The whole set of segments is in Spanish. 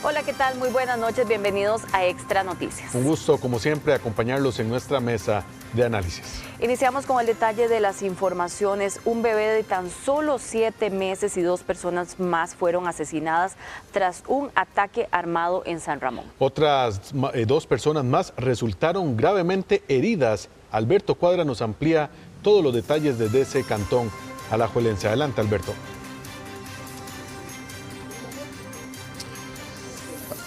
Hola, ¿qué tal? Muy buenas noches, bienvenidos a Extra Noticias. Un gusto, como siempre, acompañarlos en nuestra mesa de análisis. Iniciamos con el detalle de las informaciones. Un bebé de tan solo 7 meses y 2 personas más fueron asesinadas tras un ataque armado en San Ramón. Otras 2 personas más resultaron gravemente heridas. Alberto Cuadra nos amplía todos los detalles desde ese cantón alajuelense. Adelante, Alberto.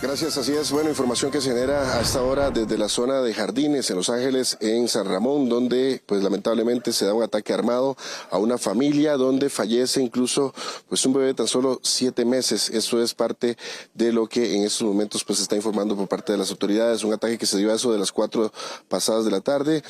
Gracias, así es. Bueno, información que se genera a esta hora desde la zona de Jardines, en Los Ángeles, en San Ramón, donde pues lamentablemente se da un ataque armado a una familia, donde fallece incluso pues un bebé de tan solo 7 meses. Eso es parte de lo que en estos momentos pues se está informando por parte de las autoridades. Un ataque que se dio a eso de las 4 pasadas de la tarde.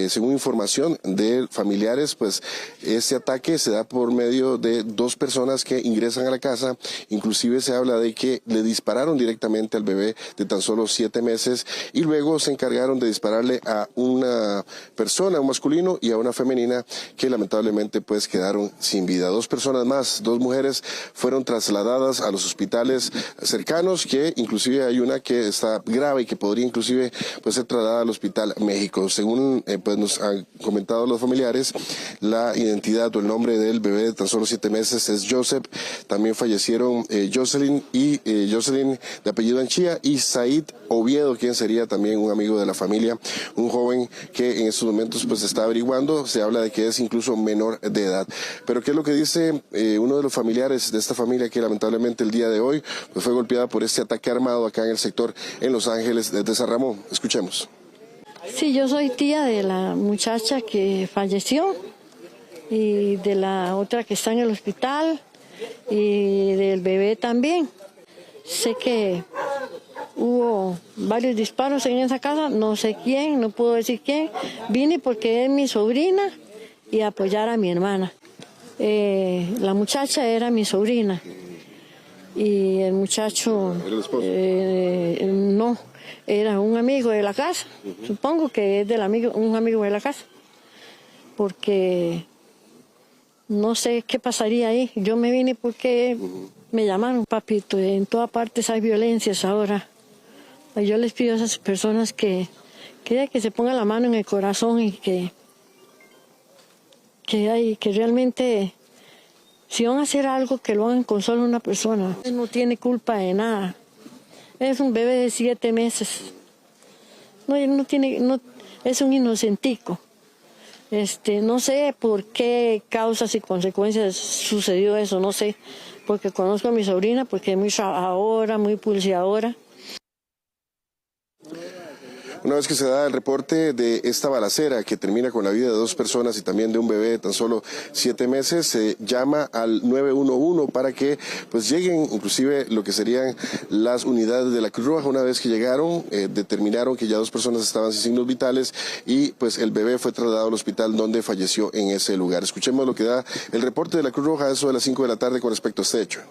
Según información de familiares, pues este ataque se da por medio de 2 personas que ingresan a la casa. Inclusive se habla de que le dispararon directamente al bebé de tan solo 7 meses y luego se encargaron de dispararle a una persona, un masculino y a una femenina, que lamentablemente pues quedaron sin vida. 2 personas más, 2 mujeres fueron trasladadas a los hospitales cercanos, que inclusive hay una que está grave y que podría inclusive pues ser trasladada al Hospital México. Según pues nos han comentado los familiares, la identidad o el nombre del bebé de tan solo 7 meses es Joseph. También fallecieron Jocelyn de apellido Anchía y Said Oviedo, quien sería también un amigo de la familia, un joven que en estos momentos pues está averiguando. Se habla de que es incluso menor de edad. Pero ¿qué es lo que dice uno de los familiares de esta familia, que lamentablemente el día de hoy pues fue golpeada por este ataque armado acá en el sector en Los Ángeles de San Ramón? Escuchemos. Sí, yo soy tía de la muchacha que falleció y de la otra que está en el hospital y del bebé también. Sé que hubo varios disparos en esa casa, no sé quién, no puedo decir quién. Vine porque es mi sobrina y apoyar a mi hermana. La muchacha era mi sobrina y el muchacho ¿Era el esposo? No, era un amigo de la casa. Supongo que es un amigo de la casa, porque no sé qué pasaría ahí. Yo me vine porque me llamaron, papito, en todas partes hay violencias ahora. Yo les pido a esas personas que se pongan la mano en el corazón y que realmente, si van a hacer algo, que lo hagan con solo una persona. Él no tiene culpa de nada. Es un bebé de 7 meses. Es un inocentico. No sé por qué causas y consecuencias sucedió eso, no sé, porque conozco a mi sobrina, porque es muy trabajadora, muy pulseadora. Una vez que se da el reporte de esta balacera que termina con la vida de 2 personas y también de un bebé de tan solo 7 meses, se llama al 911 para que pues lleguen inclusive lo que serían las unidades de la Cruz Roja. Una vez que llegaron, determinaron que ya 2 personas estaban sin signos vitales y pues el bebé fue trasladado al hospital, donde falleció en ese lugar. Escuchemos lo que da el reporte de la Cruz Roja a eso de las 5 de la tarde con respecto a este hecho.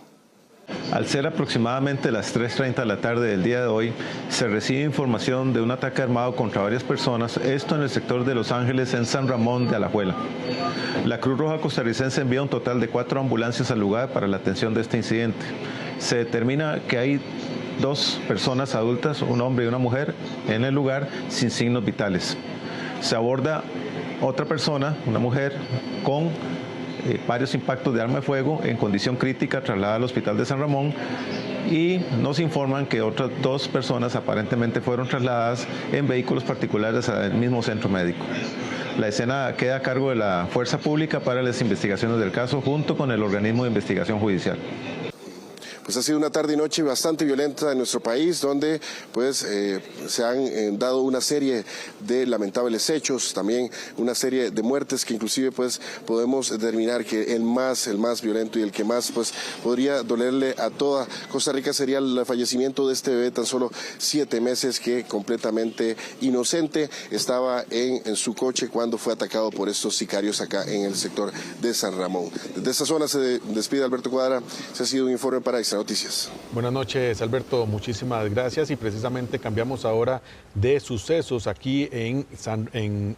Al ser aproximadamente las 3:30 de la tarde del día de hoy, se recibe información de un ataque armado contra varias personas, esto en el sector de Los Ángeles, en San Ramón de Alajuela. La Cruz Roja costarricense envía un total de 4 ambulancias al lugar para la atención de este incidente. Se determina que hay 2 personas adultas, un hombre y una mujer, en el lugar sin signos vitales. Se aborda otra persona, una mujer, con varios impactos de arma de fuego, en condición crítica, trasladada al hospital de San Ramón, y nos informan que otras 2 personas aparentemente fueron trasladadas en vehículos particulares al mismo centro médico. La escena queda a cargo de la Fuerza Pública para las investigaciones del caso, junto con el organismo de investigación judicial. Pues ha sido una tarde y noche bastante violenta en nuestro país, donde pues se han dado una serie de lamentables hechos, también una serie de muertes que inclusive pues podemos determinar que el más violento y el que más pues podría dolerle a toda Costa Rica sería el fallecimiento de este bebé tan solo 7 meses, que completamente inocente estaba en su coche cuando fue atacado por estos sicarios acá en el sector de San Ramón. Desde esta zona se despide Alberto Cuadra. Se ha sido un informe para Extra Noticias. Buenas noches, Alberto, muchísimas gracias, y precisamente cambiamos ahora de sucesos aquí en San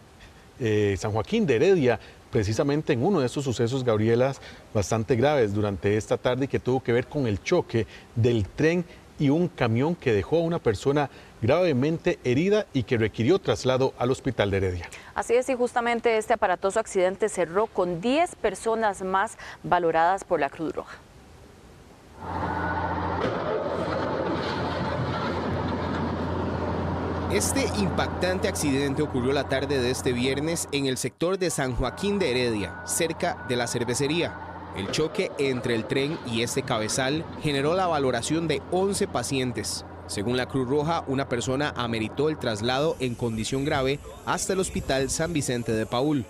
Joaquín de Heredia, precisamente en uno de estos sucesos, Gabriela, bastante graves durante esta tarde, y que tuvo que ver con el choque del tren y un camión que dejó a una persona gravemente herida y que requirió traslado al hospital de Heredia. Así es, y justamente este aparatoso accidente cerró con 10 personas más valoradas por la Cruz Roja. Este impactante accidente ocurrió la tarde de este viernes en el sector de San Joaquín de Heredia, cerca de la cervecería. El choque entre el tren y este cabezal generó la valoración de 11 pacientes. Según la Cruz Roja, una persona ameritó el traslado en condición grave hasta el Hospital San Vicente de Paúl.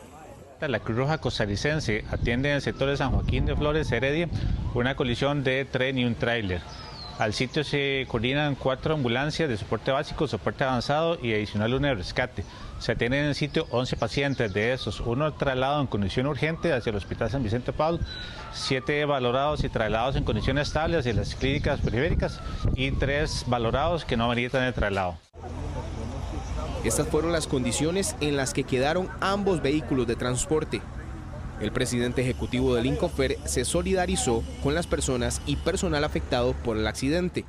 La Cruz Roja costarricense atiende en el sector de San Joaquín de Flores, Heredia, una colisión de tren y un tráiler. Al sitio se coordinan 4 ambulancias de soporte básico, soporte avanzado y adicional una de rescate. Se atienden en el sitio 11 pacientes, de esos, 1 trasladado en condición urgente hacia el Hospital San Vicente de Paúl, 7 valorados y trasladados en condiciones estables hacia las clínicas periféricas y 3 valorados que no ameritan el traslado. Estas fueron las condiciones en las que quedaron ambos vehículos de transporte. El presidente ejecutivo del Incofer se solidarizó con las personas y personal afectado por el accidente.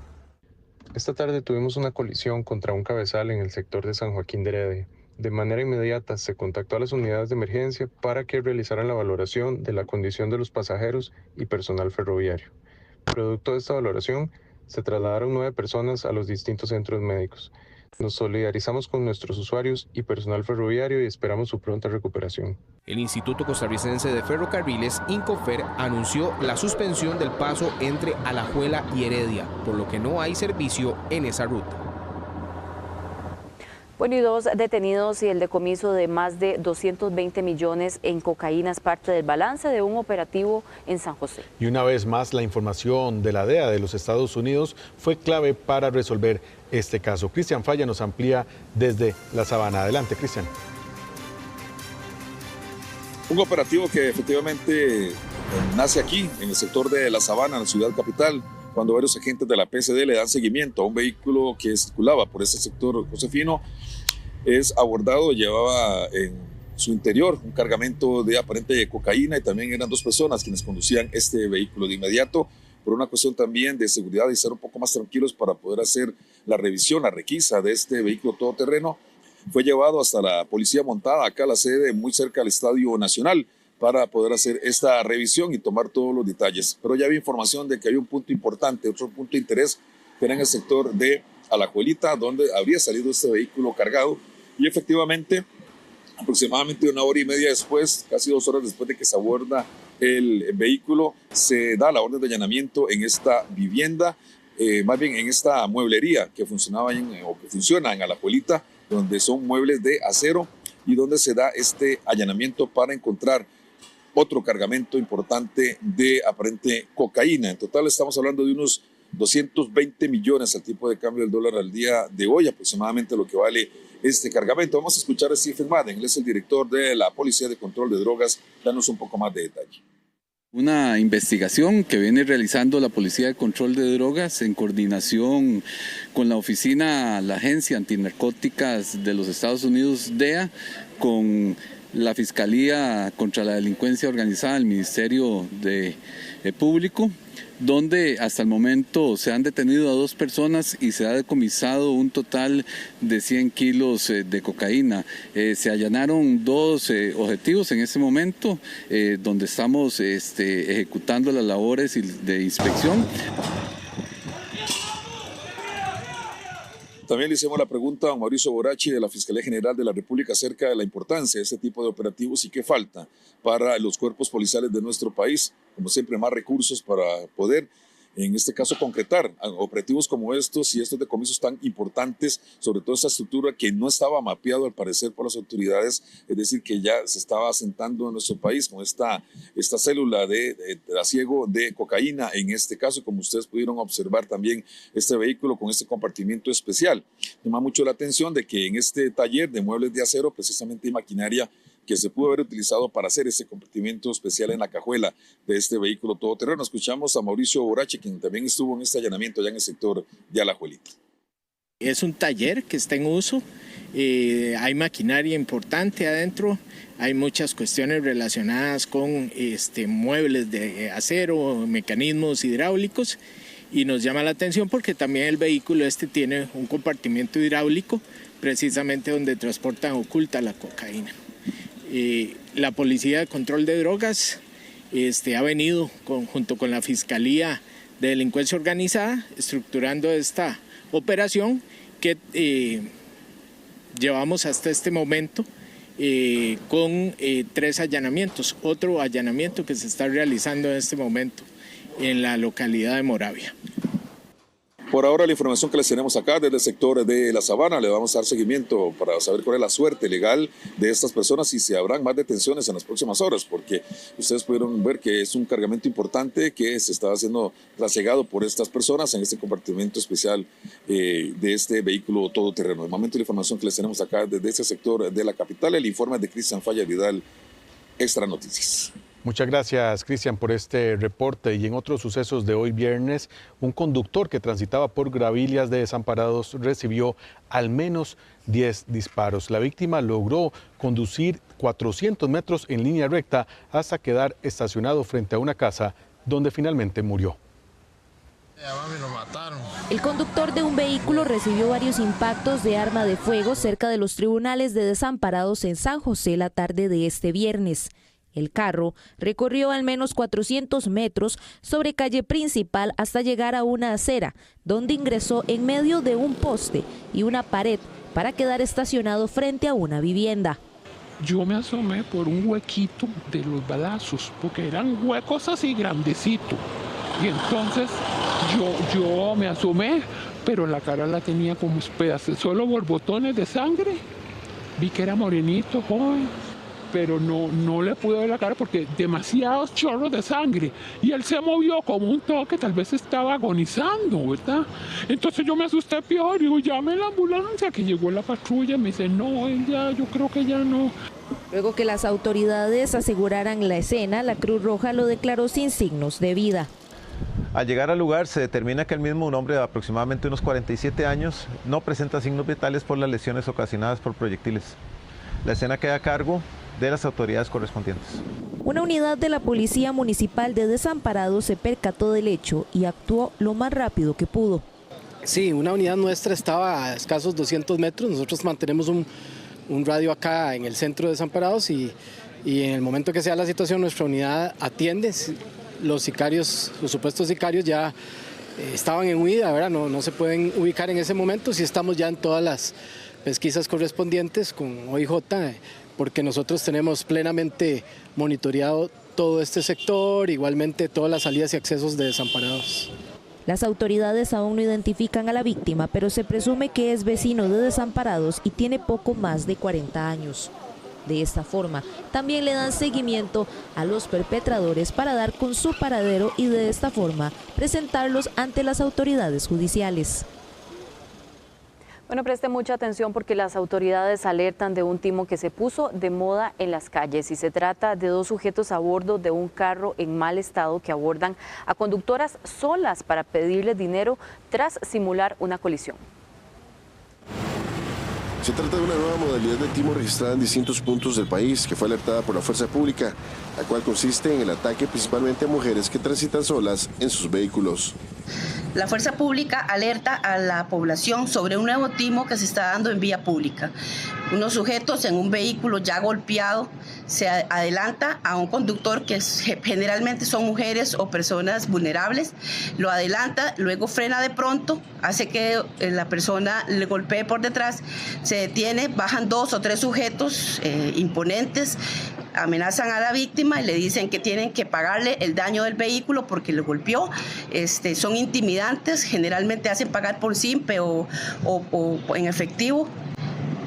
Esta tarde tuvimos una colisión contra un cabezal en el sector de San Joaquín de Heredia. De manera inmediata se contactó a las unidades de emergencia para que realizaran la valoración de la condición de los pasajeros y personal ferroviario. Producto de esta valoración, se trasladaron 9 personas a los distintos centros médicos. Nos solidarizamos con nuestros usuarios y personal ferroviario y esperamos su pronta recuperación. El Instituto Costarricense de Ferrocarriles, Incofer, anunció la suspensión del paso entre Alajuela y Heredia, por lo que no hay servicio en esa ruta. Bueno, y 2 detenidos y el decomiso de más de 220 millones en cocaína es parte del balance de un operativo en San José. Y una vez más, la información de la DEA de los Estados Unidos fue clave para resolver este caso. Cristian Falla nos amplía desde La Sabana. Adelante, Cristian. Un operativo que efectivamente nace aquí, en el sector de La Sabana, en la ciudad capital, cuando varios agentes de la PCD le dan seguimiento a un vehículo que circulaba por ese sector josefino. Es abordado, llevaba en su interior un cargamento de aparente cocaína y también eran 2 personas quienes conducían este vehículo. De inmediato, por una cuestión también de seguridad y estar un poco más tranquilos para poder hacer la revisión, la requisa de este vehículo todoterreno, fue llevado hasta la policía montada acá a la sede muy cerca del Estadio Nacional para poder hacer esta revisión y tomar todos los detalles. Pero ya había información de que hay un punto importante, otro punto de interés, que era en el sector de Alajuelita, donde habría salido este vehículo cargado. Y efectivamente, aproximadamente 1 hora y media después, casi 2 horas después de que se aborda el vehículo, se da la orden de allanamiento en esta vivienda, más bien en esta mueblería que funcionaba o que funciona en Alajuelita, donde son muebles de acero y donde se da este allanamiento para encontrar otro cargamento importante de aparente cocaína. En total estamos hablando de unos 220 millones al tipo de cambio del dólar al día de hoy, aproximadamente lo que vale este cargamento. Vamos a escuchar a Stephen Madden, él es el director de la Policía de Control de Drogas, danos un poco más de detalle. Una investigación que viene realizando la Policía de Control de Drogas en coordinación con la Agencia Antinarcóticas de los Estados Unidos, DEA, con la Fiscalía contra la Delincuencia Organizada del Ministerio Público, donde hasta el momento se han detenido a 2 personas y se ha decomisado un total de 100 kilos de cocaína. Se allanaron 2 objetivos en este momento, donde estamos ejecutando las labores de inspección. También le hicimos la pregunta a Mauricio Borachi de la Fiscalía General de la República acerca de la importancia de este tipo de operativos y qué falta para los cuerpos policiales de nuestro país. Como siempre, más recursos para poder, en este caso, concretar operativos como estos y estos decomisos tan importantes, sobre todo esta estructura que no estaba mapeado al parecer por las autoridades, es decir, que ya se estaba asentando en nuestro país con esta célula de trasiego de cocaína, en este caso, como ustedes pudieron observar también este vehículo con este compartimiento especial. Llama mucho la atención de que en este taller de muebles de acero, precisamente hay maquinaria que se pudo haber utilizado para hacer ese compartimiento especial en la cajuela de este vehículo todoterreno. Escuchamos a Mauricio Borachi, quien también estuvo en este allanamiento allá en el sector de Alajuelita. Es un taller que está en uso, hay maquinaria importante adentro, hay muchas cuestiones relacionadas con muebles de acero, mecanismos hidráulicos y nos llama la atención porque también el vehículo tiene un compartimiento hidráulico, precisamente donde transportan oculta la cocaína. La Policía de Control de Drogas ha venido junto con la Fiscalía de Delincuencia Organizada estructurando esta operación que llevamos hasta este momento con 3 allanamientos. Otro allanamiento que se está realizando en este momento en la localidad de Moravia. Por ahora la información que les tenemos acá desde el sector de La Sabana, le vamos a dar seguimiento para saber cuál es la suerte legal de estas personas y si habrán más detenciones en las próximas horas, porque ustedes pudieron ver que es un cargamento importante que se está haciendo trasegado por estas personas en este compartimento especial de este vehículo todoterreno. De momento la información que les tenemos acá desde este sector de la capital, el informe de Cristian Falla Vidal, Extra Noticias. Muchas gracias, Cristian, por este reporte. Y en otros sucesos de hoy viernes, un conductor que transitaba por Gavillas de Desamparados recibió al menos 10 disparos. La víctima logró conducir 400 metros en línea recta hasta quedar estacionado frente a una casa donde finalmente murió. El conductor de un vehículo recibió varios impactos de arma de fuego cerca de los tribunales de Desamparados en San José la tarde de este viernes. El carro recorrió al menos 400 metros sobre calle principal hasta llegar a una acera, donde ingresó en medio de un poste y una pared para quedar estacionado frente a una vivienda. Yo me asomé por un huequito de los balazos, porque eran huecos así grandecitos. Y entonces yo me asomé, pero la cara la tenía como pedazos, solo borbotones de sangre. Vi que era morenito, joven, pero no le pude ver la cara porque demasiados chorros de sangre. Y él se movió como un toque, tal vez estaba agonizando, ¿verdad? Entonces yo me asusté peor, digo, llame a la ambulancia, que llegó la patrulla, me dice, no, yo creo que ya no. Luego que las autoridades aseguraran la escena, la Cruz Roja lo declaró sin signos de vida. Al llegar al lugar se determina que el mismo, un hombre de aproximadamente unos 47 años, no presenta signos vitales por las lesiones ocasionadas por proyectiles. La escena queda a cargo de las autoridades correspondientes. Una unidad de la Policía Municipal de Desamparados se percató del hecho y actuó lo más rápido que pudo. Sí, una unidad nuestra estaba a escasos 200 metros. Nosotros mantenemos un radio acá en el centro de Desamparados y en el momento que sea la situación nuestra unidad atiende. Los sicarios, los supuestos sicarios ya estaban en huida, ¿verdad? No se pueden ubicar en ese momento. Sí estamos ya en todas las pesquisas correspondientes con OIJ, porque nosotros tenemos plenamente monitoreado todo este sector, igualmente todas las salidas y accesos de Desamparados. Las autoridades aún no identifican a la víctima, pero se presume que es vecino de Desamparados y tiene poco más de 40 años. De esta forma, también le dan seguimiento a los perpetradores para dar con su paradero y de esta forma presentarlos ante las autoridades judiciales. Bueno, preste mucha atención porque las autoridades alertan de un timo que se puso de moda en las calles y se trata de 2 sujetos a bordo de un carro en mal estado que abordan a conductoras solas para pedirles dinero tras simular una colisión. Se trata de una nueva modalidad de timo registrada en distintos puntos del país que fue alertada por la fuerza pública, la cual consiste en el ataque principalmente a mujeres que transitan solas en sus vehículos. La fuerza pública alerta a la población sobre un nuevo timo que se está dando en vía pública. Unos sujetos en un vehículo ya golpeado se adelanta a un conductor que generalmente son mujeres o personas vulnerables, lo adelanta, luego frena de pronto, hace que la persona le golpee por detrás, se detiene, bajan 2 o 3 sujetos imponentes, amenazan a la víctima y le dicen que tienen que pagarle el daño del vehículo porque le golpeó. Son intimidantes, generalmente hacen pagar por simpe o en efectivo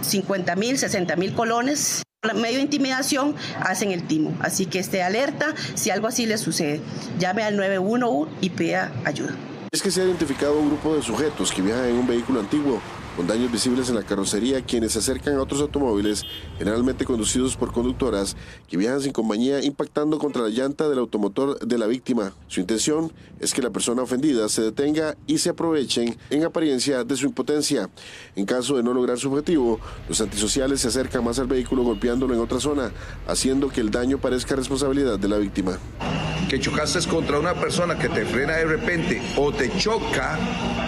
50.000, 60.000 colones. Medio de intimidación hacen el timo, así que esté alerta si algo así le sucede. Llame al 911 y pida ayuda. Es que se ha identificado un grupo de sujetos que viajan en un vehículo antiguo con daños visibles en la carrocería, quienes se acercan a otros automóviles, generalmente conducidos por conductoras, que viajan sin compañía, impactando contra la llanta del automotor de la víctima. Su intención es que la persona ofendida se detenga y se aprovechen, en apariencia, de su impotencia. En caso de no lograr su objetivo, los antisociales se acercan más al vehículo golpeándolo en otra zona, haciendo que el daño parezca responsabilidad de la víctima. Que chocaste contra una persona que te frena de repente o te choca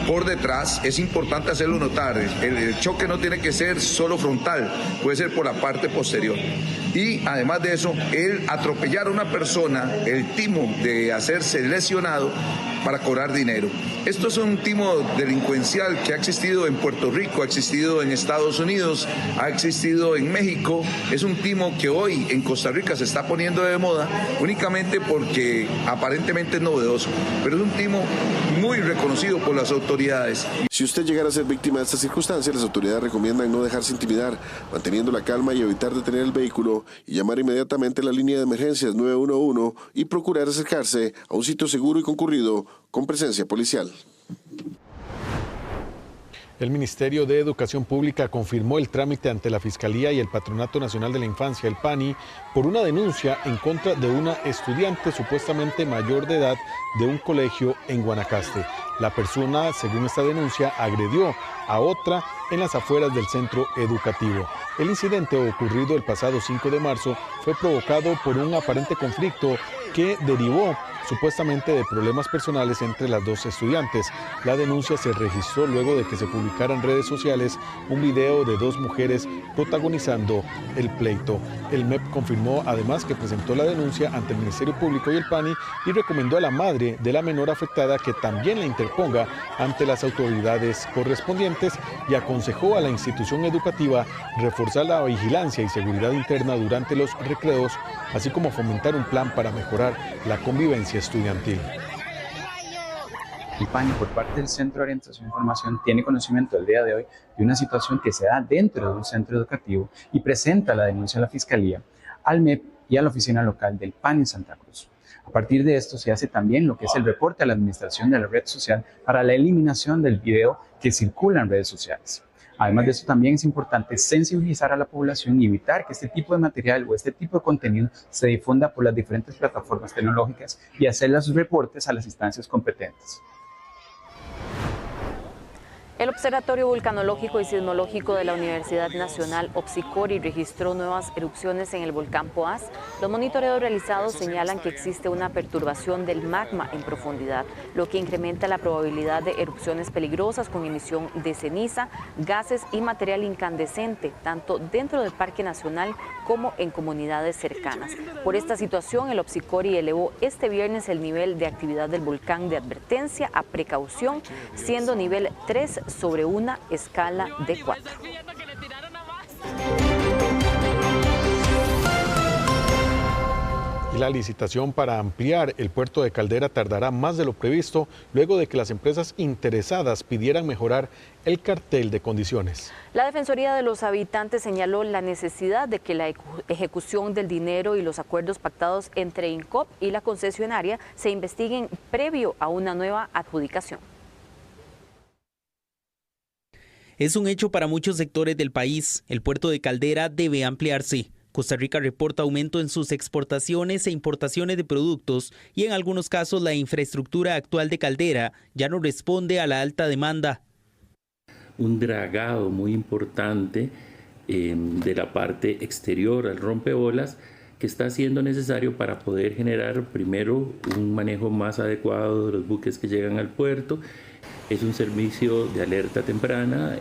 por detrás, es importante hacerlo notar. El choque no tiene que ser solo frontal, puede ser por la parte posterior. Y además de eso, el atropellar a una persona, el timo de hacerse lesionado para cobrar dinero. Esto es un timo delincuencial que ha existido en Puerto Rico, ha existido en Estados Unidos, ha existido en México. Es un timo que hoy en Costa Rica se está poniendo de moda únicamente porque aparentemente es novedoso, pero es un timo muy reconocido por las autoridades. Si usted llegara a ser víctima de estas circunstancias, las autoridades recomiendan no dejarse intimidar, manteniendo la calma y evitar detener el vehículo, y llamar inmediatamente a la línea de emergencias 911 y procurar acercarse a un sitio seguro y concurrido con presencia policial. El Ministerio de Educación Pública confirmó el trámite ante la Fiscalía y el Patronato Nacional de la Infancia, el PANI, por una denuncia en contra de una estudiante supuestamente mayor de edad de un colegio en Guanacaste. La persona, según esta denuncia, agredió a otra en las afueras del centro educativo. El incidente ocurrido el pasado 5 de marzo fue provocado por un aparente conflicto que derivó supuestamente de problemas personales entre las dos estudiantes. La denuncia se registró luego de que se publicara en redes sociales un video de dos mujeres protagonizando el pleito. El MEP confirmó además que presentó la denuncia ante el Ministerio Público y el PANI y recomendó a la madre de la menor afectada que también la interponga ante las autoridades correspondientes y aconsejó a la institución educativa reforzar la vigilancia y seguridad interna durante los recreos, así como fomentar un plan para mejorar la convivencia estudiantil. El PANI, por parte del Centro de Orientación e Información, tiene conocimiento el día de hoy de una situación que se da dentro de un centro educativo y presenta la denuncia a la Fiscalía, al MEP y a la oficina local del PANI en Santa Cruz. A partir de esto se hace también lo que es el reporte a la administración de la red social para la eliminación del video que circula en redes sociales. Además de eso, también es importante sensibilizar a la población y evitar que este tipo de material o este tipo de contenido se difunda por las diferentes plataformas tecnológicas y hacer los reportes a las instancias competentes. El Observatorio Vulcanológico y Sismológico de la Universidad Nacional, OPSICORI, registró nuevas erupciones en el volcán Poás. Los monitoreos realizados señalan que existe una perturbación del magma en profundidad, lo que incrementa la probabilidad de erupciones peligrosas con emisión de ceniza, gases y material incandescente, tanto dentro del Parque Nacional como en comunidades cercanas. Por esta situación, el OPSICORI elevó este viernes el nivel de actividad del volcán de advertencia a precaución, siendo nivel 3 sobre una escala de 4. Y la licitación para ampliar el puerto de Caldera tardará más de lo previsto, luego de que las empresas interesadas pidieran mejorar el cartel de condiciones. La Defensoría de los Habitantes señaló la necesidad de que la ejecución del dinero y los acuerdos pactados entre INCOP y la concesionaria se investiguen previo a una nueva adjudicación. Es un hecho para muchos sectores del país. El puerto de Caldera debe ampliarse. Costa Rica reporta aumento en sus exportaciones e importaciones de productos y en algunos casos la infraestructura actual de Caldera ya no responde a la alta demanda. Un dragado muy importante de la parte exterior al rompebolas que está siendo necesario para poder generar primero un manejo más adecuado de los buques que llegan al puerto. Es un servicio de alerta temprana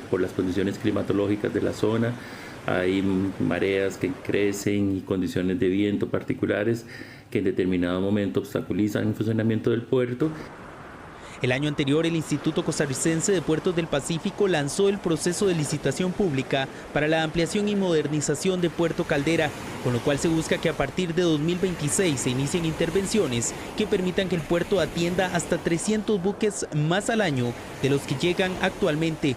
por las condiciones climatológicas de la zona. Hay mareas que crecen y condiciones de viento particulares que en determinado momento obstaculizan el funcionamiento del puerto. El año anterior, el Instituto Costarricense de Puertos del Pacífico lanzó el proceso de licitación pública para la ampliación y modernización de Puerto Caldera, con lo cual se busca que a partir de 2026 se inicien intervenciones que permitan que el puerto atienda hasta 300 buques más al año de los que llegan actualmente.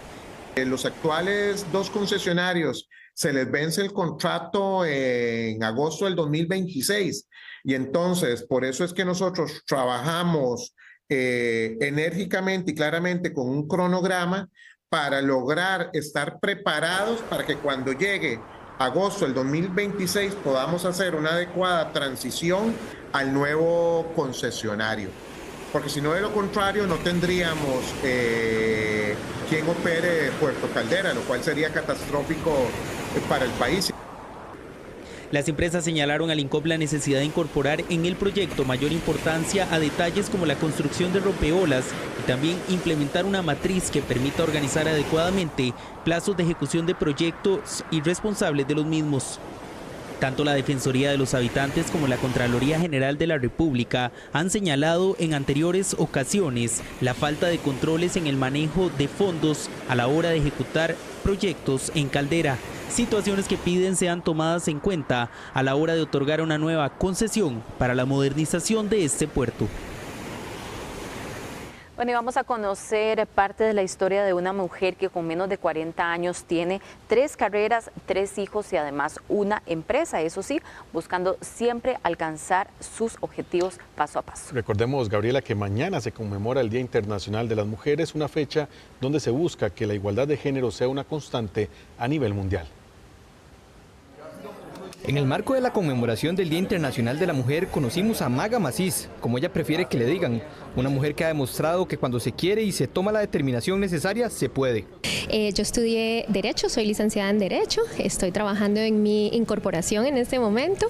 Los actuales dos concesionarios se les vence el contrato en agosto del 2026 y entonces por eso es que nosotros trabajamos enérgicamente y claramente con un cronograma para lograr estar preparados para que cuando llegue agosto del 2026 podamos hacer una adecuada transición al nuevo concesionario. Porque si no, de lo contrario, no tendríamos quien opere Puerto Caldera, lo cual sería catastrófico para el país. Las empresas señalaron al INCOP la necesidad de incorporar en el proyecto mayor importancia a detalles como la construcción de rompeolas y también implementar una matriz que permita organizar adecuadamente plazos de ejecución de proyectos y responsables de los mismos. Tanto la Defensoría de los Habitantes como la Contraloría General de la República han señalado en anteriores ocasiones la falta de controles en el manejo de fondos a la hora de ejecutar proyectos en Caldera, situaciones que piden sean tomadas en cuenta a la hora de otorgar una nueva concesión para la modernización de este puerto. Bueno, y vamos a conocer parte de la historia de una mujer que con menos de 40 años tiene 3 carreras, 3 hijos y además una empresa, eso sí, buscando siempre alcanzar sus objetivos paso a paso. Recordemos, Gabriela, que mañana se conmemora el Día Internacional de las Mujeres, una fecha donde se busca que la igualdad de género sea una constante a nivel mundial. En el marco de la conmemoración del Día Internacional de la Mujer conocimos a Maga Macís, como ella prefiere que le digan, una mujer que ha demostrado que cuando se quiere y se toma la determinación necesaria, se puede. Yo estudié Derecho, soy licenciada en Derecho, estoy trabajando en mi incorporación en este momento,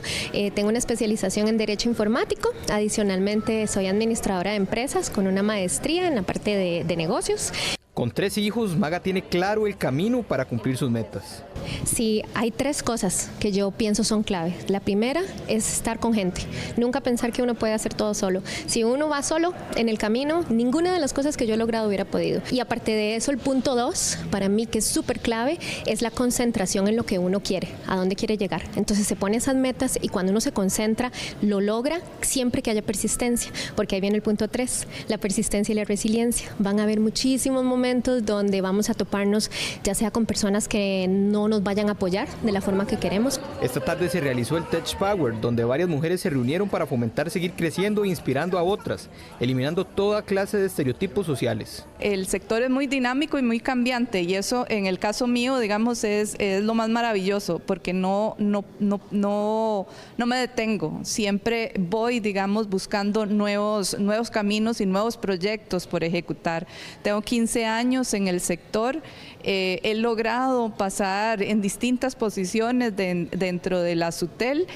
tengo una especialización en Derecho Informático, adicionalmente soy administradora de empresas con una maestría en la parte de negocios. Con 3 hijos, Maga tiene claro el camino para cumplir sus metas. Sí, hay 3 cosas que yo pienso son clave. La primera es estar con gente. Nunca pensar que uno puede hacer todo solo. Si uno va solo en el camino, ninguna de las cosas que yo he logrado hubiera podido. Y aparte de eso, el punto 2, para mí que es súper clave, es la concentración en lo que uno quiere, a dónde quiere llegar. Entonces se pone esas metas y cuando uno se concentra, lo logra siempre que haya persistencia. Porque ahí viene el punto 3, la persistencia y la resiliencia. Van a haber muchísimos momentos donde vamos a toparnos, ya sea con personas que no nos vayan a apoyar de la forma que queremos. Esta tarde se realizó el Tech Power, donde varias mujeres se reunieron para fomentar seguir creciendo e inspirando a otras, eliminando toda clase de estereotipos sociales. El sector es muy dinámico y muy cambiante y eso en el caso mío, digamos, es lo más maravilloso porque no me detengo, siempre voy, digamos, buscando nuevos caminos y nuevos proyectos por ejecutar. Tengo 15 años en el sector, he logrado pasar en distintas posiciones dentro de la SUTEL.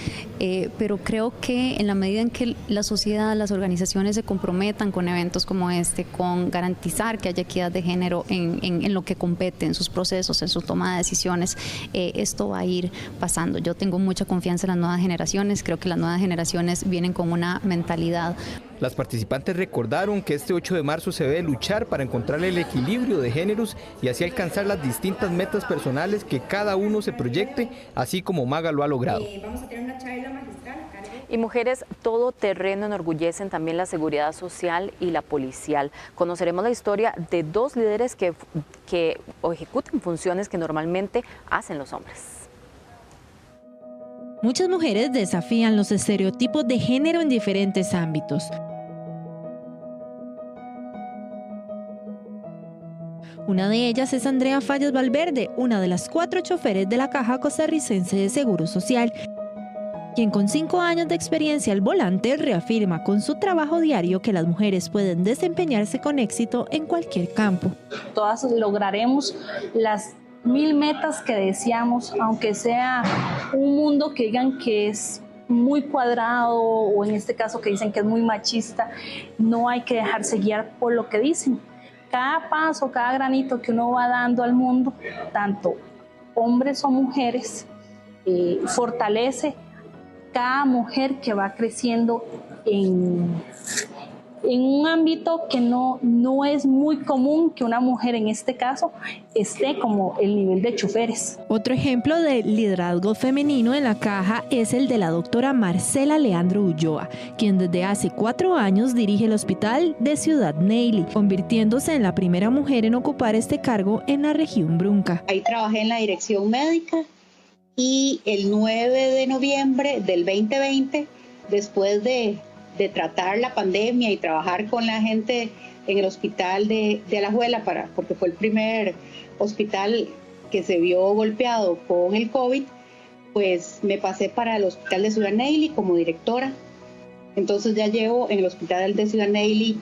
Pero creo que en la medida en que la sociedad, las organizaciones se comprometan con eventos como este, con garantizar que haya equidad de género en lo que compete, en sus procesos, en su toma de decisiones, esto va a ir pasando. Yo tengo mucha confianza en las nuevas generaciones, creo que las nuevas generaciones vienen con una mentalidad. Las participantes recordaron que este 8 de marzo se debe luchar para encontrar el equilibrio de géneros y así alcanzar las distintas metas personales que cada uno se proyecte, así como Maga lo ha logrado. Vamos a tener una charla magistral. Y mujeres todoterreno enorgullecen también la seguridad social y la policial. Conoceremos la historia de 2 líderes que ejecutan funciones que normalmente hacen los hombres. Muchas mujeres desafían los estereotipos de género en diferentes ámbitos. Una de ellas es Andrea Fallas Valverde, una de las 4 choferes de la Caja Costarricense de Seguro Social, quien con 5 años de experiencia al volante reafirma con su trabajo diario que las mujeres pueden desempeñarse con éxito en cualquier campo. Todas lograremos las 1000 metas que deseamos, aunque sea un mundo que digan que es muy cuadrado o en este caso que dicen que es muy machista, no hay que dejarse guiar por lo que dicen. Cada paso, cada granito que uno va dando al mundo, tanto hombres o mujeres, fortalece cada mujer que va creciendo en un ámbito que no es muy común que una mujer en este caso esté como el nivel de choferes. Otro ejemplo de liderazgo femenino en la Caja es el de la doctora Marcela Leandro Ulloa, quien desde hace 4 años dirige el hospital de Ciudad Neily, convirtiéndose en la primera mujer en ocupar este cargo en la región Brunca. Ahí trabajé en la dirección médica y el 9 de noviembre del 2020, después de de tratar la pandemia y trabajar con la gente en el hospital de Alajuela, porque fue el primer hospital que se vio golpeado con el COVID, pues me pasé para el hospital de Ciudad Neily como directora. Entonces ya llevo en el hospital de Ciudad Neily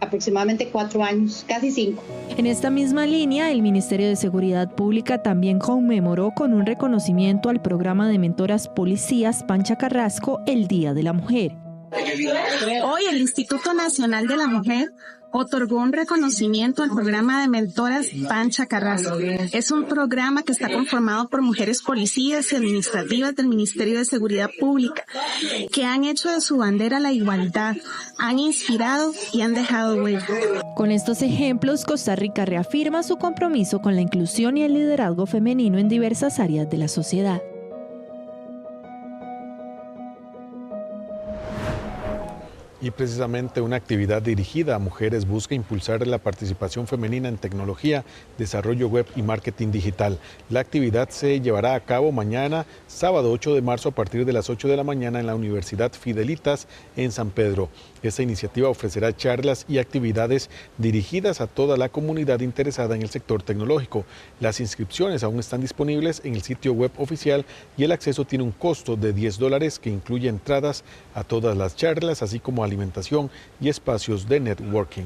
aproximadamente 4 años, casi 5. En esta misma línea, el Ministerio de Seguridad Pública también conmemoró con un reconocimiento al programa de mentoras policías Pancha Carrasco el Día de la Mujer. Hoy el Instituto Nacional de la Mujer otorgó un reconocimiento al programa de mentoras Pancha Carrasco. Es un programa que está conformado por mujeres policías y administrativas del Ministerio de Seguridad Pública, que han hecho de su bandera la igualdad, han inspirado y han dejado huella. Con estos ejemplos, Costa Rica reafirma su compromiso con la inclusión y el liderazgo femenino en diversas áreas de la sociedad. Y precisamente una actividad dirigida a mujeres busca impulsar la participación femenina en tecnología, desarrollo web y marketing digital. La actividad se llevará a cabo mañana, sábado 8 de marzo, a partir de las 8 de la mañana en la Universidad Fidelitas en San Pedro. Esta iniciativa ofrecerá charlas y actividades dirigidas a toda la comunidad interesada en el sector tecnológico. Las inscripciones aún están disponibles en el sitio web oficial y el acceso tiene un costo de $10 que incluye entradas a todas las charlas, así como alimentación y espacios de networking.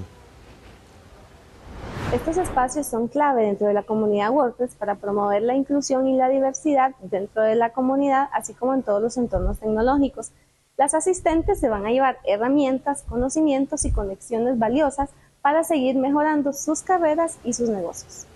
Estos espacios son clave dentro de la comunidad WordPress para promover la inclusión y la diversidad dentro de la comunidad, así como en todos los entornos tecnológicos. Las asistentes se van a llevar herramientas, conocimientos y conexiones valiosas para seguir mejorando sus carreras y sus negocios.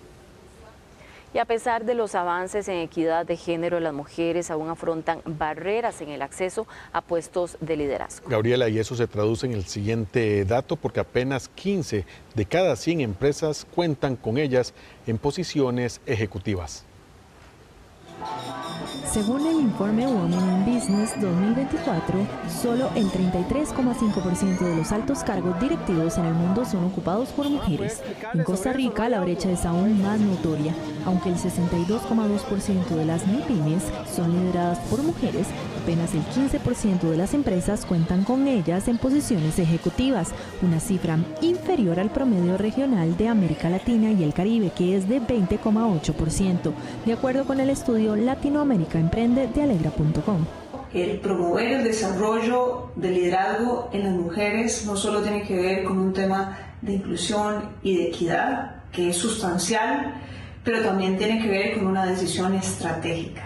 Y a pesar de los avances en equidad de género, las mujeres aún afrontan barreras en el acceso a puestos de liderazgo. Gabriela, y eso se traduce en el siguiente dato, porque apenas 15 de cada 100 empresas cuentan con ellas en posiciones ejecutivas. Según el informe Women in Business 2024, solo el 33,5% de los altos cargos directivos en el mundo son ocupados por mujeres. En Costa Rica la brecha es aún más notoria, aunque el 62,2% de las MIPYMES son lideradas por mujeres, apenas el 15% de las empresas cuentan con ellas en posiciones ejecutivas, una cifra inferior al promedio regional de América Latina y el Caribe, que es de 20,8%, de acuerdo con el estudio Latinoamérica Emprende de Alegra.com. El promover el desarrollo del liderazgo en las mujeres no solo tiene que ver con un tema de inclusión y de equidad, que es sustancial, pero también tiene que ver con una decisión estratégica.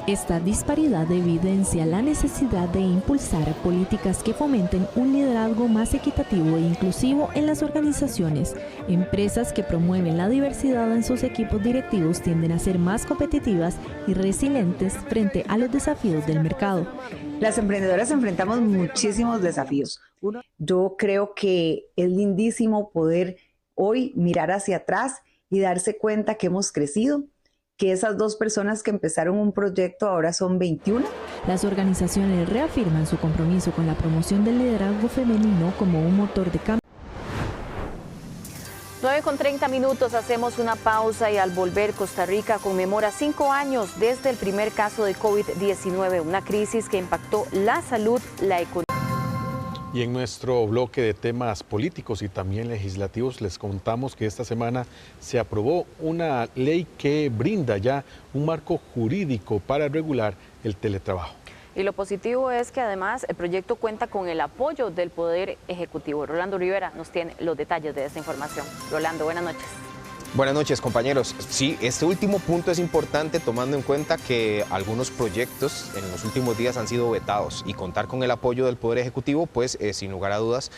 Esta disparidad evidencia la necesidad de impulsar políticas que fomenten un liderazgo más equitativo e inclusivo en las organizaciones. Empresas que promueven la diversidad en sus equipos directivos tienden a ser más competitivas y resilientes frente a los desafíos del mercado. Las emprendedoras enfrentamos muchísimos desafíos. Yo creo que es lindísimo poder hoy mirar hacia atrás y darse cuenta que hemos crecido, que esas 2 personas que empezaron un proyecto ahora son 21. Las organizaciones reafirman su compromiso con la promoción del liderazgo femenino como un motor de cambio. 9:30, hacemos una pausa y al volver Costa Rica conmemora 5 años desde el primer caso de COVID-19, una crisis que impactó la salud, la economía. Y en nuestro bloque de temas políticos y también legislativos les contamos que esta semana se aprobó una ley que brinda ya un marco jurídico para regular el teletrabajo. Y lo positivo es que además el proyecto cuenta con el apoyo del Poder Ejecutivo. Rolando Rivera nos tiene los detalles de esta información. Rolando, buenas noches. Buenas noches, compañeros. Sí, este último punto es importante tomando en cuenta que algunos proyectos en los últimos días han sido vetados y contar con el apoyo del Poder Ejecutivo, pues sin lugar a dudas,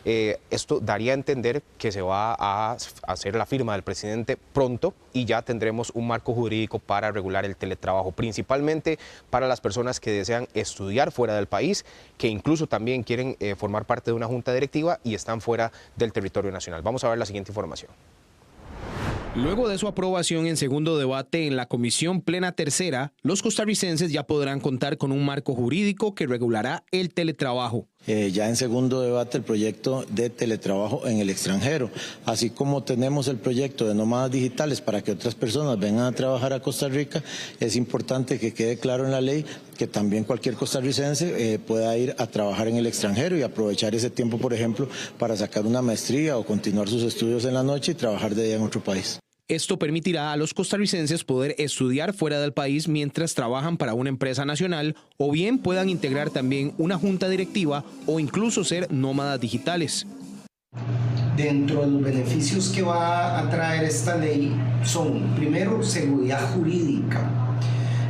esto daría a entender que se va a hacer la firma del presidente pronto y ya tendremos un marco jurídico para regular el teletrabajo, principalmente para las personas que desean estudiar fuera del país, que incluso también quieren formar parte de una junta directiva y están fuera del territorio nacional. Vamos a ver la siguiente información. Luego de su aprobación en segundo debate en la Comisión Plena Tercera, los costarricenses ya podrán contar con un marco jurídico que regulará el teletrabajo. ya en segundo debate el proyecto de teletrabajo en el extranjero, así como tenemos el proyecto de nómadas digitales para que otras personas vengan a trabajar a Costa Rica. Es importante que quede claro en la ley que también cualquier costarricense pueda ir a trabajar en el extranjero y aprovechar ese tiempo, por ejemplo, para sacar una maestría o continuar sus estudios en la noche y trabajar de día en otro país. Esto permitirá a los costarricenses poder estudiar fuera del país mientras trabajan para una empresa nacional, o bien puedan integrar también una junta directiva o incluso ser nómadas digitales. Dentro de los beneficios que va a traer esta ley son, primero, seguridad jurídica.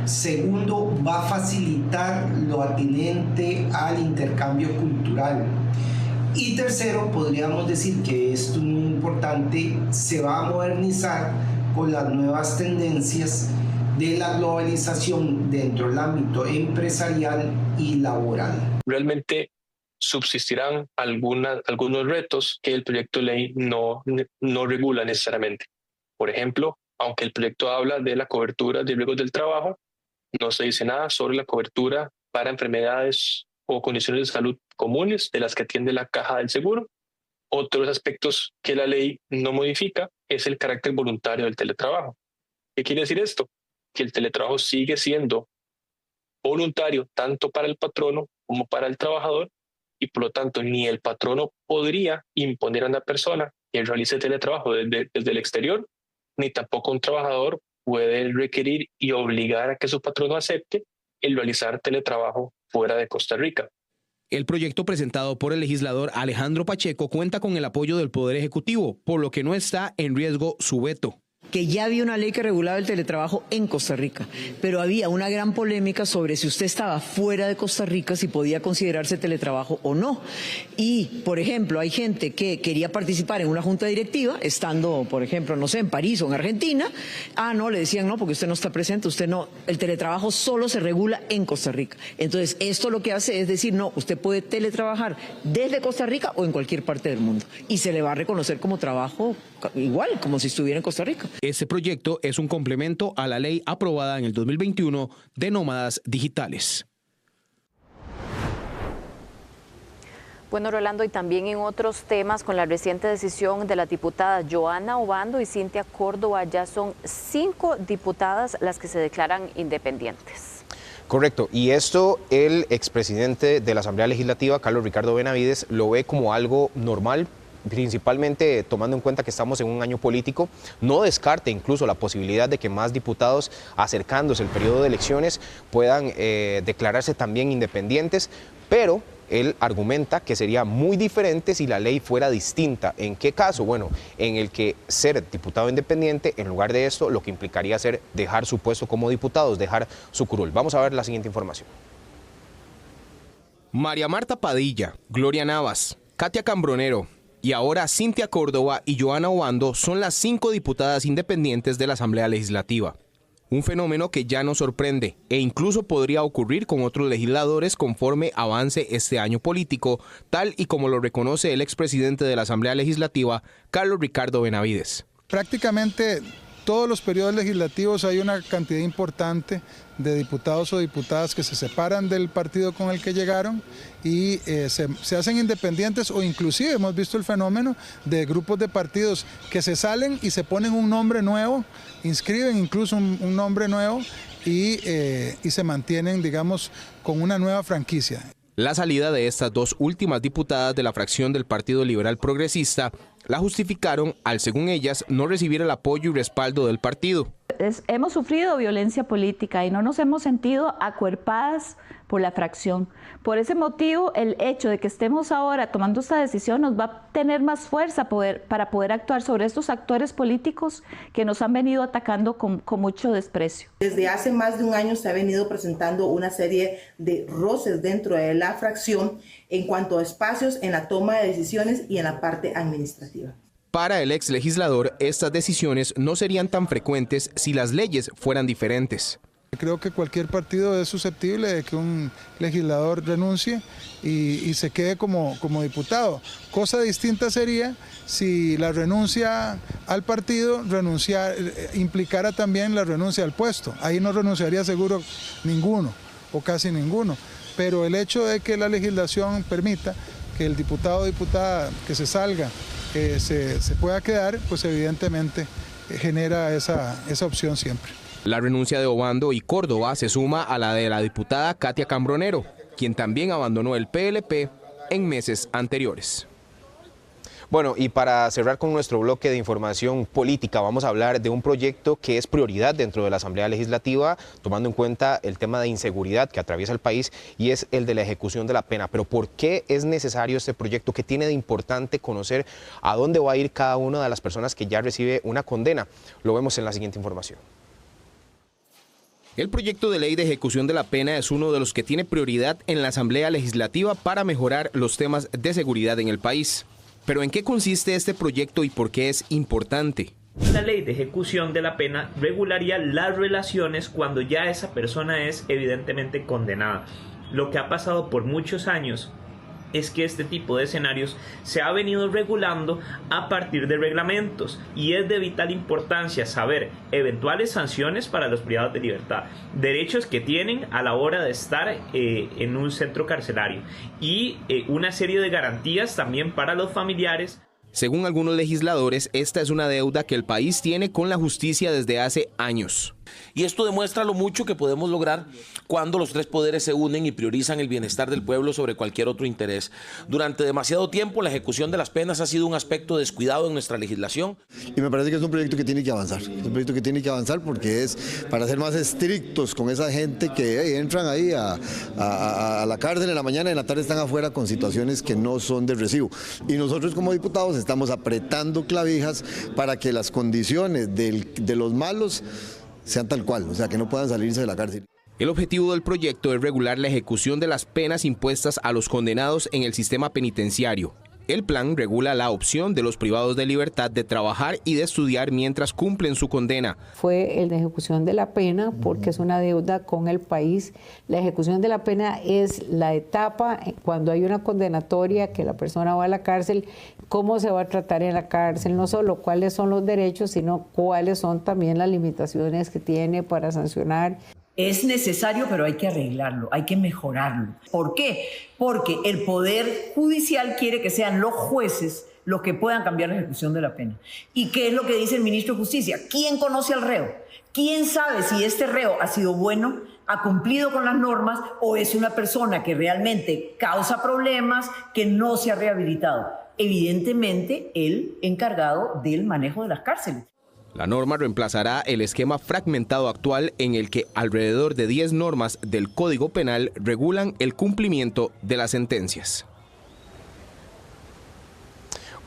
Segundo, va a facilitar lo atinente al intercambio cultural. Y tercero, podríamos decir que esto es muy importante, se va a modernizar con las nuevas tendencias de la globalización dentro del ámbito empresarial y laboral. Realmente subsistirán algunos retos que el proyecto de ley no regula necesariamente. Por ejemplo, aunque el proyecto habla de la cobertura de riesgos del trabajo, no se dice nada sobre la cobertura para enfermedades o condiciones de salud comunes de las que atiende la caja del seguro. Otros aspectos que la ley no modifica es el carácter voluntario del teletrabajo. ¿Qué quiere decir esto? Que el teletrabajo sigue siendo voluntario tanto para el patrono como para el trabajador, y por lo tanto ni el patrono podría imponer a una persona que realice teletrabajo desde el exterior, ni tampoco un trabajador puede requerir y obligar a que su patrono acepte el realizar teletrabajo fuera de Costa Rica. El proyecto presentado por el legislador Alejandro Pacheco cuenta con el apoyo del Poder Ejecutivo, por lo que no está en riesgo su veto. Que ya había una ley que regulaba el teletrabajo en Costa Rica, pero había una gran polémica sobre si usted estaba fuera de Costa Rica, si podía considerarse teletrabajo o no. Y, por ejemplo, hay gente que quería participar en una junta directiva, estando, por ejemplo, no sé, en París o en Argentina. No, le decían no, porque usted no está presente, usted no. El teletrabajo solo se regula en Costa Rica. Entonces, esto lo que hace es decir, no, usted puede teletrabajar desde Costa Rica o en cualquier parte del mundo. Y se le va a reconocer como trabajo igual, como si estuviera en Costa Rica. Este proyecto es un complemento a la ley aprobada en el 2021 de nómadas digitales. Bueno, Rolando, y también en otros temas, con la reciente decisión de la diputada Joana Obando y Cintia Córdoba, ya son 5 diputadas las que se declaran independientes. Correcto, y esto el expresidente de la Asamblea Legislativa, Carlos Ricardo Benavides, lo ve como algo normal, principalmente tomando en cuenta que estamos en un año político. No descarte incluso la posibilidad de que más diputados, acercándose el periodo de elecciones, puedan declararse también independientes, pero él argumenta que sería muy diferente si la ley fuera distinta. ¿En qué caso? Bueno, en el que ser diputado independiente, en lugar de esto, lo que implicaría ser dejar su puesto como diputados, dejar su curul. Vamos a ver la siguiente información. María Marta Padilla, Gloria Navas, Katia Cambronero y ahora Cintia Córdoba y Joana Obando son las 5 diputadas independientes de la Asamblea Legislativa. Un fenómeno que ya nos sorprende e incluso podría ocurrir con otros legisladores conforme avance este año político, tal y como lo reconoce el expresidente de la Asamblea Legislativa, Carlos Ricardo Benavides. Prácticamente todos los periodos legislativos hay una cantidad importante de diputados o diputadas que se separan del partido con el que llegaron y se hacen independientes, o inclusive hemos visto el fenómeno de grupos de partidos que se salen y se ponen un nombre nuevo, inscriben incluso un nombre nuevo y se mantienen, digamos, con una nueva franquicia. La salida de estas 2 últimas diputadas de la fracción del Partido Liberal Progresista la justificaron al, según ellas, no recibir el apoyo y respaldo del partido. Hemos sufrido violencia política y no nos hemos sentido acuerpadas por la fracción. Por ese motivo, el hecho de que estemos ahora tomando esta decisión nos va a tener más fuerza para poder actuar sobre estos actores políticos que nos han venido atacando con mucho desprecio. Desde hace más de un año se ha venido presentando una serie de roces dentro de la fracción en cuanto a espacios en la toma de decisiones y en la parte administrativa. Para el ex legislador, estas decisiones no serían tan frecuentes si las leyes fueran diferentes. Creo que cualquier partido es susceptible de que un legislador renuncie y se quede como diputado. Cosa distinta sería si la renuncia al partido implicara también la renuncia al puesto. Ahí no renunciaría seguro ninguno o casi ninguno. pero el hecho de que la legislación permita que el diputado o diputada que se salga se pueda quedar, pues evidentemente genera esa opción siempre. La renuncia de Obando y Córdoba se suma a la de la diputada Katia Cambronero, quien también abandonó el PLP en meses anteriores. Bueno, y para cerrar con nuestro bloque de información política, vamos a hablar de un proyecto que es prioridad dentro de la Asamblea Legislativa, tomando en cuenta el tema de inseguridad que atraviesa el país, y es el de la ejecución de la pena. Pero ¿por qué es necesario este proyecto? ¿Qué tiene de importante conocer a dónde va a ir cada una de las personas que ya recibe una condena? Lo vemos en la siguiente información. El proyecto de ley de ejecución de la pena es uno de los que tiene prioridad en la Asamblea Legislativa para mejorar los temas de seguridad en el país. Pero ¿en qué consiste este proyecto y por qué es importante? La ley de ejecución de la pena regularía las relaciones cuando ya esa persona es evidentemente condenada. Lo que ha pasado por muchos años es que este tipo de escenarios se ha venido regulando a partir de reglamentos y es de vital importancia saber eventuales sanciones para los privados de libertad, derechos que tienen a la hora de estar en un centro carcelario y una serie de garantías también para los familiares. Según algunos legisladores, esta es una deuda que el país tiene con la justicia desde hace años. Y esto demuestra lo mucho que podemos lograr cuando los tres poderes se unen y priorizan el bienestar del pueblo sobre cualquier otro interés. Durante demasiado tiempo la ejecución de las penas ha sido un aspecto descuidado en nuestra legislación. Y me parece que es un proyecto que tiene que avanzar. Es un proyecto que tiene que avanzar porque es para ser más estrictos con esa gente que entran ahí a la cárcel en la mañana y en la tarde están afuera con situaciones que no son de recibo. Y nosotros como diputados estamos apretando clavijas para que las condiciones de los malos sean tal cual, o sea, que no puedan salirse de la cárcel. El objetivo del proyecto es regular la ejecución de las penas impuestas a los condenados en el sistema penitenciario. El plan regula la opción de los privados de libertad de trabajar y de estudiar mientras cumplen su condena. Fue el de ejecución de la pena porque es una deuda con el país. La ejecución de la pena es la etapa cuando hay una condenatoria que la persona va a la cárcel, cómo se va a tratar en la cárcel, no solo cuáles son los derechos, sino cuáles son también las limitaciones que tiene para sancionar. Es necesario, pero hay que arreglarlo, hay que mejorarlo. ¿Por qué? Porque el Poder Judicial quiere que sean los jueces los que puedan cambiar la ejecución de la pena. ¿Y qué es lo que dice el ministro de Justicia? ¿Quién conoce al reo? ¿Quién sabe si este reo ha sido bueno, ha cumplido con las normas o es una persona que realmente causa problemas, que no se ha rehabilitado? Evidentemente, el encargado del manejo de las cárceles. La norma reemplazará el esquema fragmentado actual en el que alrededor de 10 normas del Código Penal regulan el cumplimiento de las sentencias.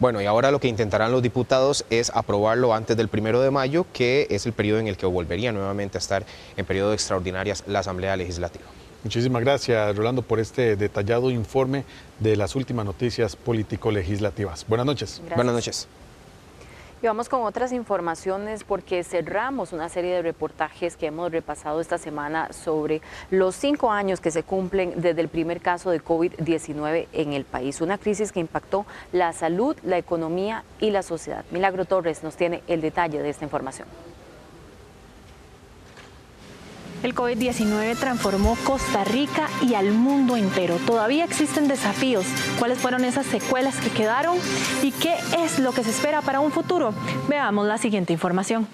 Bueno, y ahora lo que intentarán los diputados es aprobarlo antes del 1 de mayo, que es el periodo en el que volvería nuevamente a estar en periodo de extraordinarias la Asamblea Legislativa. Muchísimas gracias, Rolando, por este detallado informe de las últimas noticias político-legislativas. Buenas noches. Gracias. Buenas noches. Y vamos con otras informaciones porque cerramos una serie de reportajes que hemos repasado esta semana sobre los 5 años que se cumplen desde el primer caso de COVID-19 en el país. Una crisis que impactó la salud, la economía y la sociedad. Milagro Torres nos tiene el detalle de esta información. El COVID-19 transformó Costa Rica y al mundo entero. Todavía existen desafíos. ¿Cuáles fueron esas secuelas que quedaron? ¿Y qué es lo que se espera para un futuro? Veamos la siguiente información.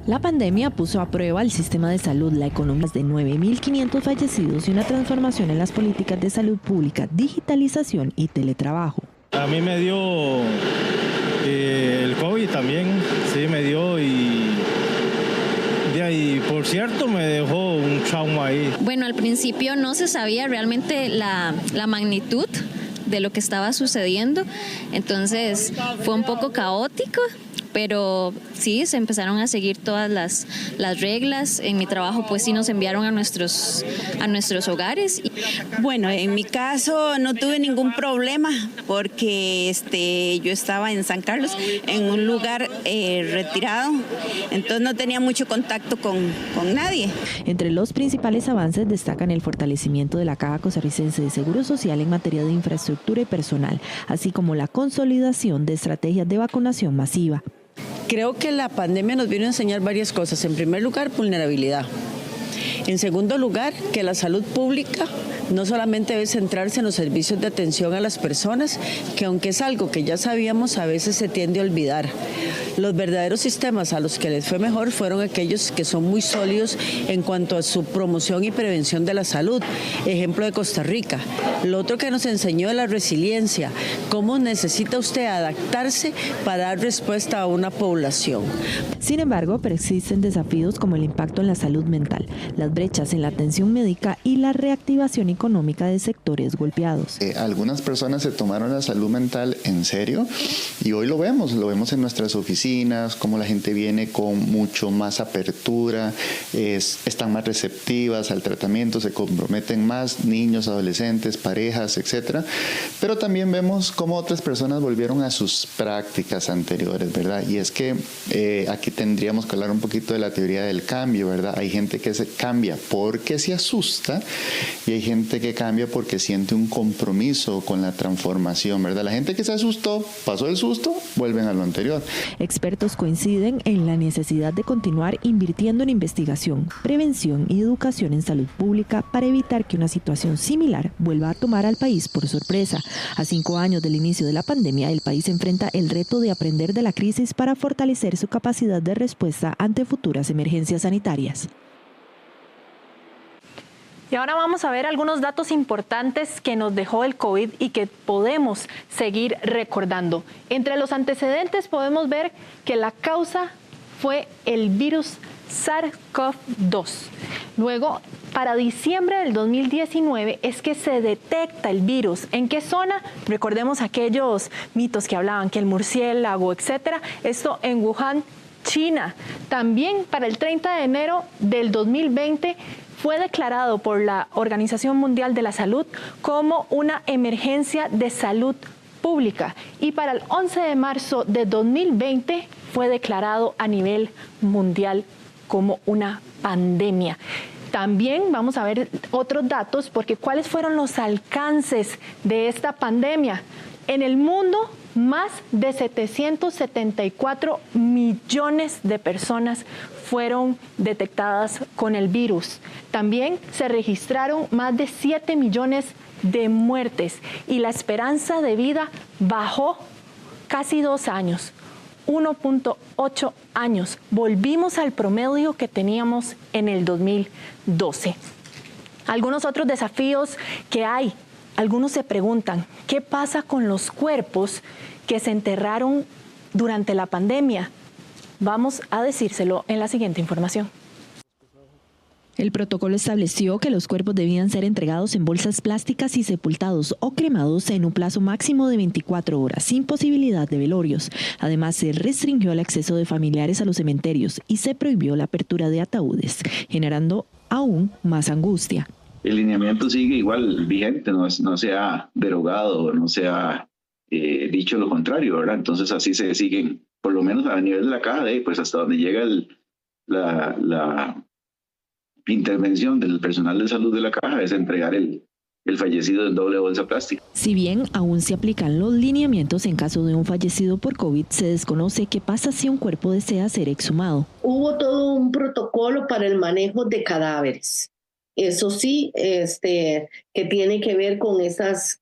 La pandemia puso a prueba el sistema de salud, la economía de 9.500 fallecidos y una transformación en las políticas de salud pública, digitalización y teletrabajo. A mí me dio el COVID también, sí, me dio y por cierto me dejó un trauma ahí. Bueno, al principio no se sabía realmente la magnitud de lo que estaba sucediendo, entonces fue un poco caótico, pero sí, se empezaron a seguir todas las reglas. En mi trabajo pues sí nos enviaron a nuestros hogares. Bueno, en mi caso no tuve ningún problema porque yo estaba en San Carlos, en un lugar retirado, entonces no tenía mucho contacto con nadie. Entre los principales avances destacan el fortalecimiento de la Caja Costarricense de Seguro Social en materia de infraestructura y personal, así como la consolidación de estrategias de vacunación masiva. Creo que la pandemia nos vino a enseñar varias cosas. En primer lugar, vulnerabilidad. En segundo lugar, que la salud pública no solamente debe centrarse en los servicios de atención a las personas, que aunque es algo que ya sabíamos, a veces se tiende a olvidar. Los verdaderos sistemas a los que les fue mejor fueron aquellos que son muy sólidos en cuanto a su promoción y prevención de la salud. Ejemplo de Costa Rica. Lo otro que nos enseñó es la resiliencia. Cómo necesita usted adaptarse para dar respuesta a una población. Sin embargo, persisten desafíos como el impacto en la salud mental, las brechas en la atención médica y la reactivación económica de sectores golpeados. Algunas personas se tomaron la salud mental en serio y hoy lo vemos en nuestras oficinas, cómo la gente viene con mucho más apertura, están más receptivas al tratamiento, se comprometen más, niños, adolescentes, parejas, etcétera. Pero también vemos cómo otras personas volvieron a sus prácticas anteriores, ¿verdad? Y es que aquí tendríamos que hablar un poquito de la teoría del cambio, ¿verdad? Hay gente que se cambia porque se asusta y hay gente que cambia porque siente un compromiso con la transformación, ¿verdad? La gente que se asustó, pasó el susto, vuelven a lo anterior. Expertos coinciden en la necesidad de continuar invirtiendo en investigación, prevención y educación en salud pública para evitar que una situación similar vuelva a tomar al país por sorpresa. A 5 años del inicio de la pandemia, el país enfrenta el reto de aprender de la crisis para fortalecer su capacidad de respuesta ante futuras emergencias sanitarias. Y ahora vamos a ver algunos datos importantes que nos dejó el COVID y que podemos seguir recordando. Entre los antecedentes podemos ver que la causa fue el virus SARS-CoV-2. Luego, para diciembre del 2019 es que se detecta el virus. ¿En qué zona? Recordemos aquellos mitos que hablaban que el murciélago, etcétera. Esto en Wuhan, China. También para el 30 de enero del 2020 fue declarado por la Organización Mundial de la Salud como una emergencia de salud pública. Y para el 11 de marzo de 2020 fue declarado a nivel mundial como una pandemia. También vamos a ver otros datos, porque ¿cuáles fueron los alcances de esta pandemia? En el mundo, más de 774 millones de personas fueron detectadas con el virus. También se registraron más de 7 millones de muertes y la esperanza de vida bajó casi 2 años. 1.8 años. Volvimos al promedio que teníamos en el 2012. Algunos otros desafíos que hay. Algunos se preguntan, ¿qué pasa con los cuerpos que se enterraron durante la pandemia? Vamos a decírselo en la siguiente información. El protocolo estableció que los cuerpos debían ser entregados en bolsas plásticas y sepultados o cremados en un plazo máximo de 24 horas, sin posibilidad de velorios. Además, se restringió el acceso de familiares a los cementerios y se prohibió la apertura de ataúdes, generando aún más angustia. El lineamiento sigue igual vigente, no se ha derogado, no se ha dicho lo contrario, ¿verdad? Entonces así se siguen, por lo menos a nivel de la caja, pues hasta donde llega la intervención del personal de salud de la caja es entregar el fallecido en doble bolsa plástica. Si bien aún se aplican los lineamientos en caso de un fallecido por COVID, se desconoce qué pasa si un cuerpo desea ser exhumado. Hubo todo un protocolo para el manejo de cadáveres. Eso sí, que tiene que ver con estos,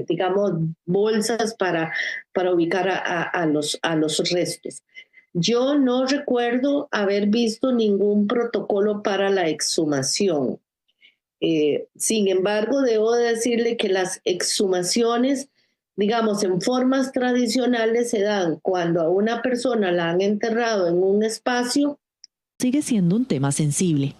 digamos, bolsas para ubicar a los restos. Yo no recuerdo haber visto ningún protocolo para la exhumación. Sin embargo, debo decirle que las exhumaciones, digamos, en formas tradicionales se dan cuando a una persona la han enterrado en un espacio. Sigue siendo un tema sensible.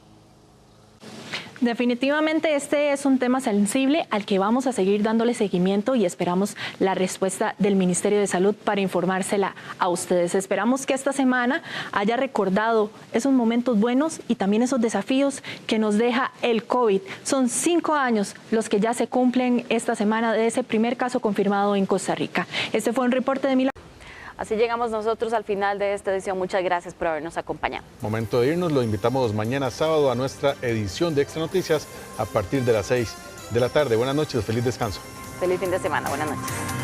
Definitivamente este es un tema sensible al que vamos a seguir dándole seguimiento y esperamos la respuesta del Ministerio de Salud para informársela a ustedes. Esperamos que esta semana haya recordado esos momentos buenos y también esos desafíos que nos deja el COVID. Son 5 años los que ya se cumplen esta semana de ese primer caso confirmado en Costa Rica. Este fue un reporte de Milagro. Así llegamos nosotros al final de esta edición. Muchas gracias por habernos acompañado. Momento de irnos. Lo invitamos mañana sábado a nuestra edición de Extra Noticias a partir de las 6 de la tarde. Buenas noches, feliz descanso. Feliz fin de semana. Buenas noches.